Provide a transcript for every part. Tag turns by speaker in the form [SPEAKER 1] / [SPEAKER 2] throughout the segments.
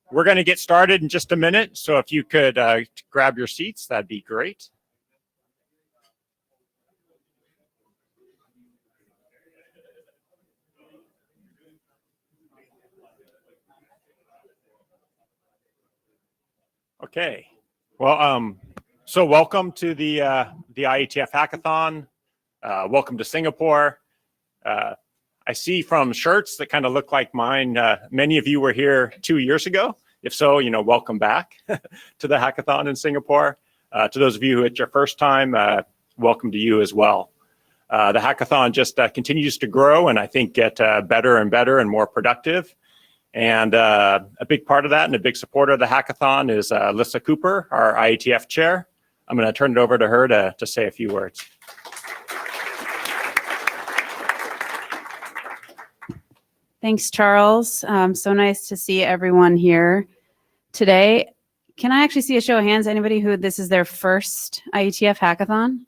[SPEAKER 1] We're going to get started in just a minute, so if you could grab your seats, that'd be great. Okay. Well, so welcome to the IETF Hackathon. Welcome to Singapore. I see from shirts that kind of look like mine, many of you were here 2 years ago. If so, welcome back to the hackathon in Singapore. To those of you who it's your first time, welcome to you as well. The hackathon just continues to grow and I think get better and better and more productive. And a big part of that and a big supporter of the hackathon is Lissa Cooper, our IETF chair. I'm going to turn it over to her to say a few words.
[SPEAKER 2] Thanks, Charles. So nice to see everyone here today. Can I actually see a show of hands? Anybody who this is their first IETF hackathon?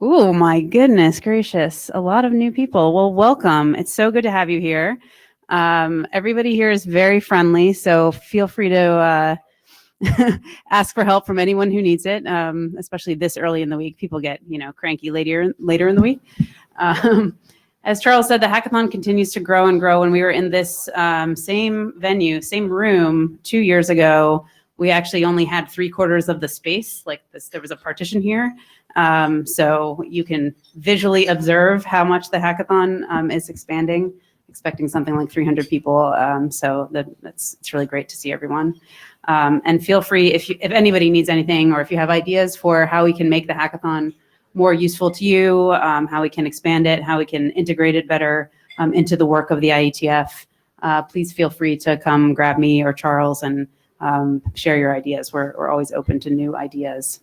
[SPEAKER 2] Oh my goodness gracious, a lot of new people. Well, welcome. It's so good to have you here. Everybody here is very friendly, so feel free to ask for help from anyone who needs it, especially this early in the week. People get, cranky later in the week. As Charles said, the hackathon continues to grow and grow. When we were in this same venue, same room 2 years ago, we actually only had 3/4 of the space. Like this, there was a partition here. So you can visually observe how much the hackathon is expanding, expecting something like 300 people. So it's really great to see everyone. And feel free, if anybody needs anything or if you have ideas for how we can make the hackathon more useful to you, how we can expand it, how we can integrate it better into the work of the IETF, please feel free to come grab me or Charles and share your ideas. We're always open to new ideas.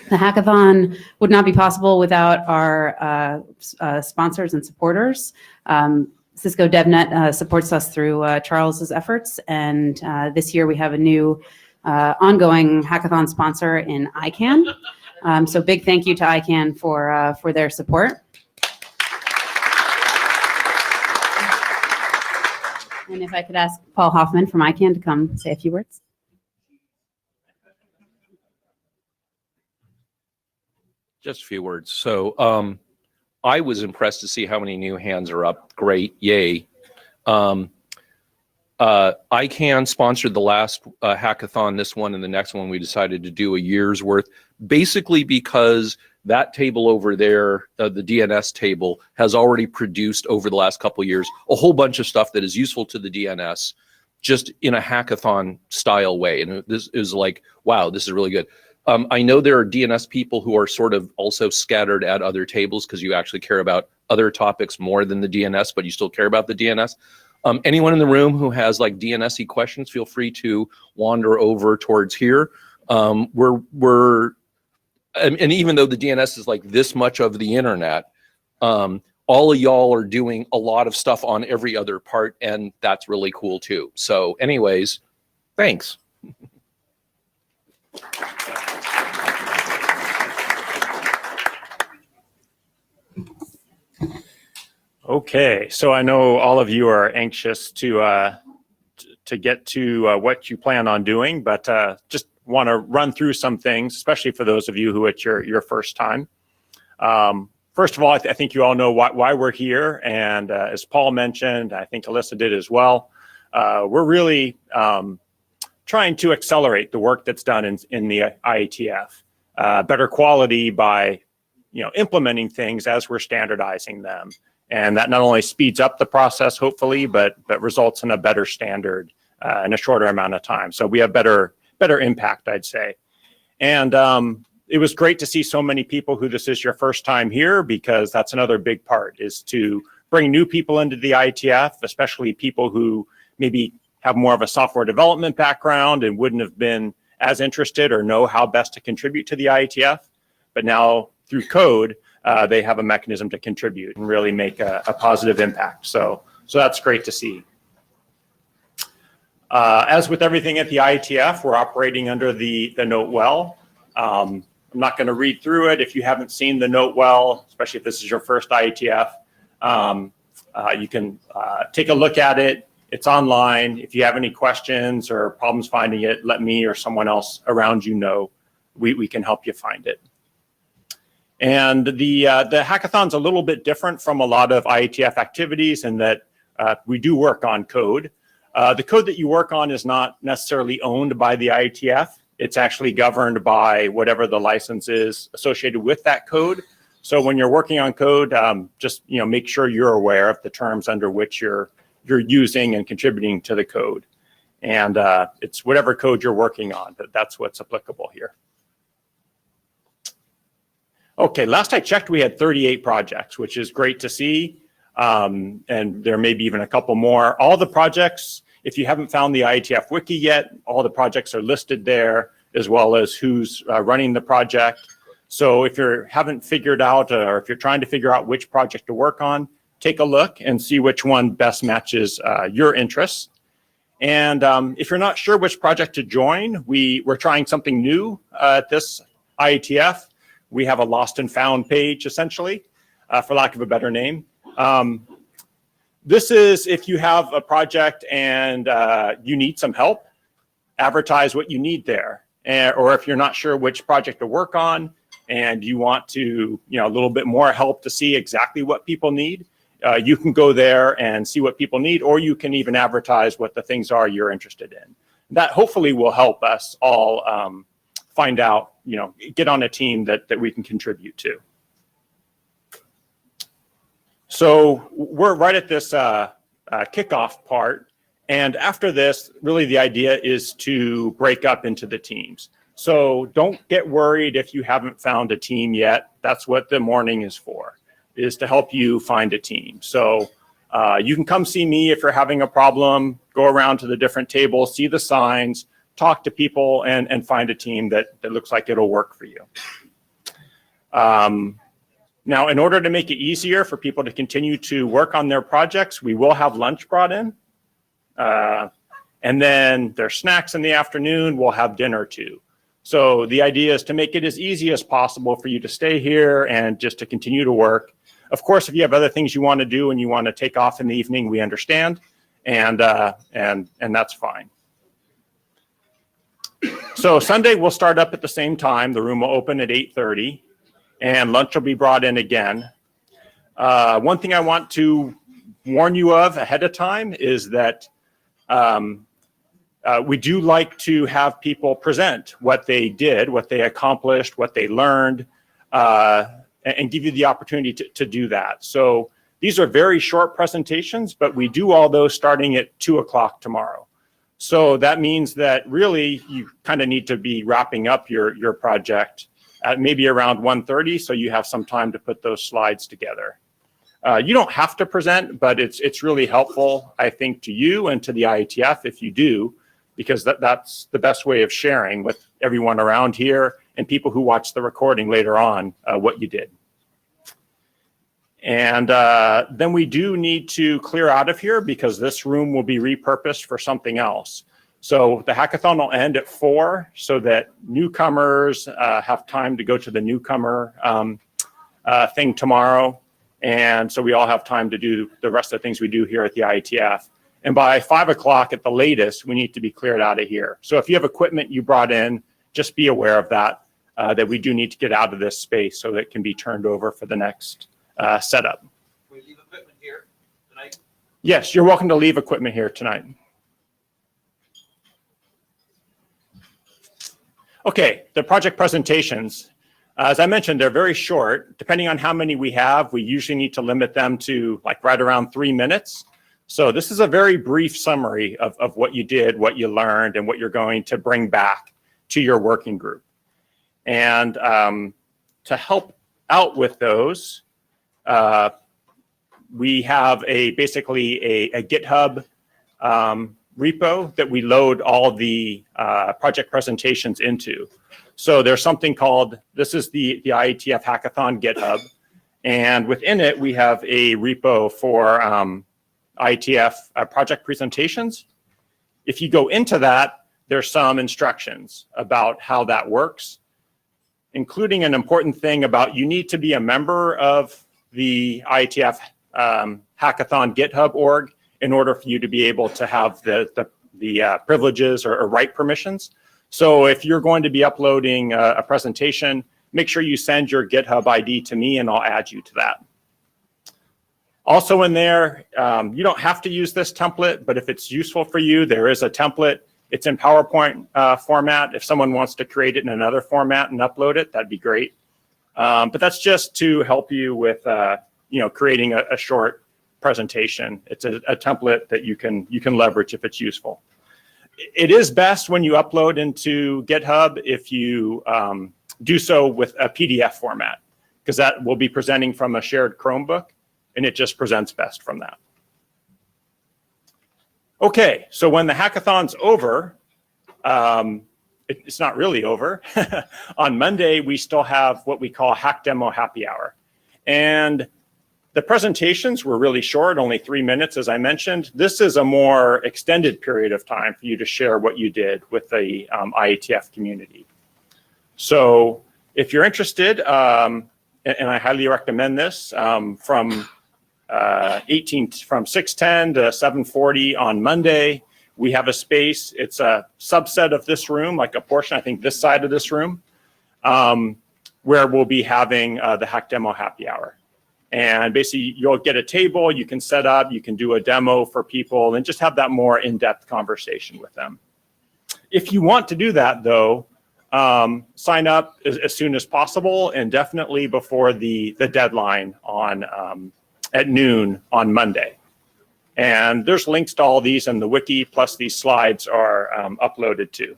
[SPEAKER 2] The hackathon would not be possible without our sponsors and supporters. Cisco DevNet supports us through Charles's efforts, and this year we have a new ongoing hackathon sponsor in ICANN. So big thank you to ICANN for their support. And if I could ask Paul Hoffman from ICANN to come say a few words.
[SPEAKER 3] Just a few words. So I was impressed to see how many new hands are up. Great, yay. ICANN sponsored the last hackathon, this one and the next one we decided to do a year's worth, basically because that table over there, the DNS table, has already produced over the last couple of years a whole bunch of stuff that is useful to the DNS just in a hackathon style way. And this is like, wow, this is really good. I know there are DNS people who are sort of also scattered at other tables because you actually care about other topics more than the DNS, but you still care about the DNS. Anyone in the room who has like DNS-y questions, feel free to wander over towards here. And even though the DNS is like this much of the internet, all of y'all are doing a lot of stuff on every other part, and that's really cool too. So anyways, thanks.
[SPEAKER 1] Okay, so I know all of you are anxious to get to what you plan on doing, but just want to run through some things, especially for those of you who it's your first time. First of all, I think you all know why we're here, and as Paul mentioned, I think Alyssa did as well. We're really trying to accelerate the work that's done in the IETF, better quality by implementing things as we're standardizing them. And that not only speeds up the process, hopefully, but results in a better standard in a shorter amount of time. So we have better impact, I'd say. And it was great to see so many people who this is your first time here, because that's another big part, is to bring new people into the IETF, especially people who maybe have more of a software development background and wouldn't have been as interested or know how best to contribute to the IETF. But now through code, they have a mechanism to contribute and really make a positive impact. So that's great to see. As with everything at the IETF, we're operating under the note well. I'm not going to read through it. If you haven't seen the note well, especially if this is your first IETF, you can take a look at it. It's online. If you have any questions or problems finding it, let me or someone else around you know. We can help you find it. And the hackathon's a little bit different from a lot of IETF activities in that we do work on code. The code that you work on is not necessarily owned by the IETF. It's actually governed by whatever the license is associated with that code. So when you're working on code, just make sure you're aware of the terms under which you're using and contributing to the code. And it's whatever code you're working on, that's what's applicable here. Okay, last I checked, we had 38 projects, which is great to see. And there may be even a couple more. All the projects, if you haven't found the IETF wiki yet, all the projects are listed there, as well as who's running the project. So if you haven't figured out, or if you're trying to figure out which project to work on, take a look and see which one best matches your interests. And if you're not sure which project to join, we're trying something new at this IETF. We have a lost and found page, essentially, for lack of a better name. This is if you have a project and you need some help, advertise what you need there. Or if you're not sure which project to work on and you want to, a little bit more help to see exactly what people need, you can go there and see what people need, or you can even advertise what the things are you're interested in. That hopefully will help us all find out, get on a team that we can contribute to. So we're right at this kickoff part. And after this, really the idea is to break up into the teams. So don't get worried if you haven't found a team yet. That's what the morning is for, is to help you find a team. So you can come see me if you're having a problem, go around to the different tables, see the signs, talk to people, and find a team that looks like it'll work for you. Now, in order to make it easier for people to continue to work on their projects, we will have lunch brought in. And then there's snacks in the afternoon. We'll have dinner too. So the idea is to make it as easy as possible for you to stay here and just to continue to work. Of course, if you have other things you want to do and you want to take off in the evening, we understand, and that's fine. So Sunday we'll start up at the same time. The room will open at 8:30, and lunch will be brought in again. One thing I want to warn you of ahead of time is that we do like to have people present what they did, what they accomplished, what they learned, and give you the opportunity to do that. So these are very short presentations, but we do all those starting at 2 o'clock tomorrow. So that means that really you kind of need to be wrapping up your project at maybe around 1:30, so you have some time to put those slides together. You don't have to present, but it's really helpful, I think, to you and to the IETF if you do, because that's the best way of sharing with everyone around here and people who watch the recording later on what you did. And then we do need to clear out of here because this room will be repurposed for something else. So the hackathon will end at 4 so that newcomers have time to go to the newcomer thing tomorrow. And so we all have time to do the rest of the things we do here at the IETF. And by 5 o'clock at the latest, we need to be cleared out of here. So if you have equipment you brought in, just be aware of that, that we do need to get out of this space so that it can be turned over for the next setup.
[SPEAKER 3] Can we leave equipment here tonight?
[SPEAKER 1] Yes, you're welcome to leave equipment here tonight. Okay, the project presentations. As I mentioned, they're very short. Depending on how many we have, we usually need to limit them to like right around 3 minutes. So this is a very brief summary of what you did, what you learned, and what you're going to bring back to your working group. And to help out with those, we have basically a GitHub repo that we load all the project presentations into. So there's something called, this is the IETF Hackathon GitHub. And within it, we have a repo for IETF project presentations. If you go into that, there's some instructions about how that works, including an important thing about you need to be a member of the IETF Hackathon GitHub org in order for you to be able to have the privileges or write permissions. So if you're going to be uploading a presentation, make sure you send your GitHub ID to me and I'll add you to that. Also in there, you don't have to use this template, but if it's useful for you, there is a template. It's in PowerPoint format. If someone wants to create it in another format and upload it, that'd be great. But that's just to help you with creating a short presentation. It's a template that you can leverage if it's useful. It is best when you upload into GitHub if you do so with a PDF format, because that will be presenting from a shared Chromebook, and it just presents best from that. Okay, so when the hackathon's over, it's not really over. On Monday, we still have what we call Hackdemo Happy Hour. And the presentations were really short, only 3 minutes, as I mentioned. This is a more extended period of time for you to share what you did with the IETF community. So if you're interested, and I highly recommend this, from 6:10 to 7:40 on Monday, we have a space. It's a subset of this room, like a portion, I think this side of this room, where we'll be having the Hackdemo Happy Hour. And basically, you'll get a table, you can set up, you can do a demo for people, and just have that more in-depth conversation with them. If you want to do that, though, sign up as soon as possible, and definitely before the deadline on at noon on Monday. And there's links to all these in the wiki, plus these slides are uploaded too.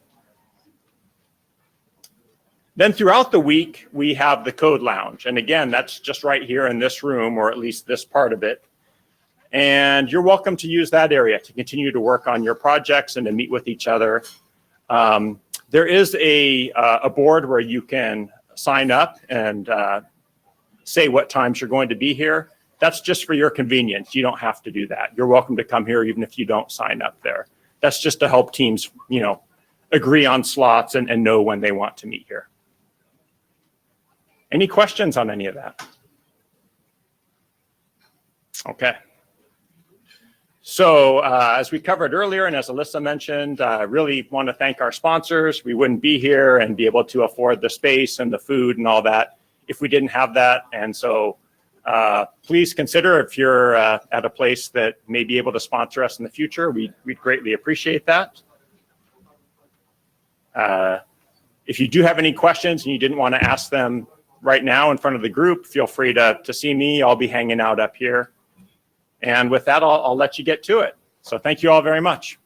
[SPEAKER 1] Then throughout the week, we have the Code Lounge. And again, that's just right here in this room, or at least this part of it. And you're welcome to use that area to continue to work on your projects and to meet with each other. There is a board where you can sign up and say what times you're going to be here. That's just for your convenience. You don't have to do that. You're welcome to come here even if you don't sign up there. That's just to help teams, agree on slots and know when they want to meet here. Any questions on any of that? Okay. So as we covered earlier, and as Alyssa mentioned, I really want to thank our sponsors. We wouldn't be here and be able to afford the space and the food and all that if we didn't have that. And so please consider, if you're at a place that may be able to sponsor us in the future, we'd greatly appreciate that. If you do have any questions and you didn't want to ask them right now in front of the group, feel free to see me. I'll be hanging out up here. And with that, I'll let you get to it. So thank you all very much.